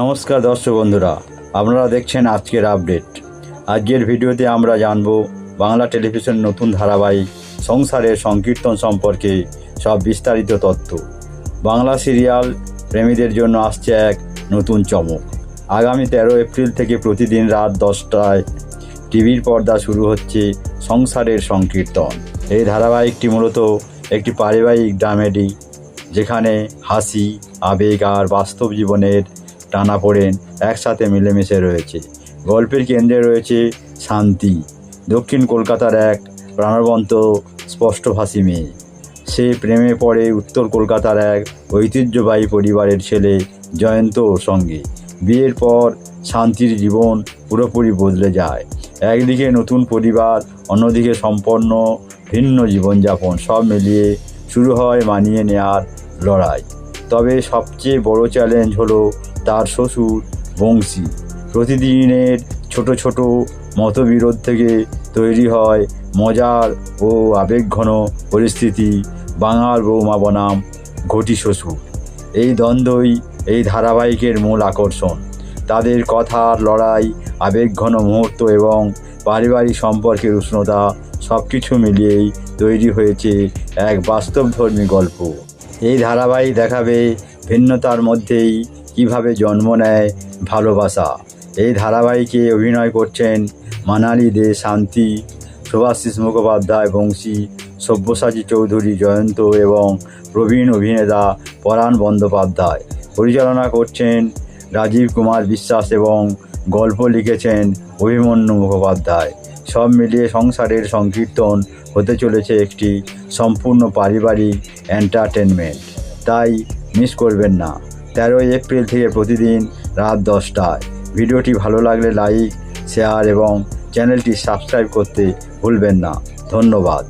নমস্কার দর্শক বন্ধুরা, আপনারা দেখছেন আজকের আপডেট। আজকের ভিডিওতে আমরা জানব বাংলা টেলিভিশন নতুন ধারাবাহিক সংসারের সংকীর্তন সম্পর্কে সব বিস্তারিত তথ্য। বাংলা সিরিয়াল প্রেমীদের জন্য আসছে এক নতুন চমক। আগামী 13 এপ্রিল থেকে প্রতিদিন রাত 10টায় টিভির পর্দা শুরু হচ্ছে সংসারের সংকীর্তন। এই ধারাবাহিকটি মূলত একটি পারিবারিক ড্রামেডি, যেখানে হাসি, আবেগ আর বাস্তব জীবনের টানাপোড়েন একসাথে মিলেমিশে রয়েছে। গল্পের কেন্দ্রে রয়েছে শান্তি, দক্ষিণ কলকাতার এক প্রাণবন্ত স্পষ্টভাষী মেয়ে। সে প্রেমে পড়ে উত্তর কলকাতার এক ঐতিহ্যবাহী পরিবারের ছেলে জয়ন্তর সঙ্গে। বিয়ের পর শান্তির জীবন পুরোপুরি বদলে যায়। একদিকে নতুন পরিবার, অন্যদিকে সম্পন্ন ভিন্ন জীবনযাপন। সব মিলিয়ে শুরু হয় মানিয়ে নেওয়ার লড়াই। তবে সবচেয়ে বড় চ্যালেঞ্জ হলো তার শ্বশুর বংশী। প্রতিদিনের ছোট ছোট মতবিরোধ থেকে তৈরি হয় মজার ও আবেগঘন পরিস্থিতি। বাঙাল বৌমা বনাম ঘটি শ্বশুর, এই দ্বন্দ্বই এই ধারাবাহিকের মূল আকর্ষণ। তাদের কথার লড়াই, আবেগঘন মুহূর্ত এবং পারিবারিক সম্পর্কের উষ্ণতা সব কিছু মিলিয়েই তৈরি হয়েছে এক বাস্তবধর্মী গল্প। এই ধারাবাহিক দেখাবে ভিন্নতার মধ্যেই কিভাবে জন্ম নেয় ভালোবাসা। এই ধারাবাহিকে অভিনয় করছেন মানালি দে, শান্তি, শুভাশিস মুখোপাধ্যায়, বংশী, সব্যসাচী চৌধুরী, জয়ন্ত এবং প্রবীণ অভিনেতা পরাণ বন্দ্যোপাধ্যায়। পরিচালনা করছেন রাজীব কুমার বিশ্বাস এবং গল্প লিখেছেন অভিমন্যু মুখোপাধ্যায়। সব মিলিয়ে সংসারের সংকীর্তন হতে চলেছে একটি সম্পূর্ণ পারিবারিক এন্টারটেনমেন্ট। তাই মিস করবেন না। 13 এপ্রিল থেকে প্রতিদিন রাত 10টায়। ভিডিওটি ভালো লাগলে লাইক, শেয়ার এবং চ্যানেলটি সাবস্ক্রাইব করতে ভুলবেন না। ধন্যবাদ।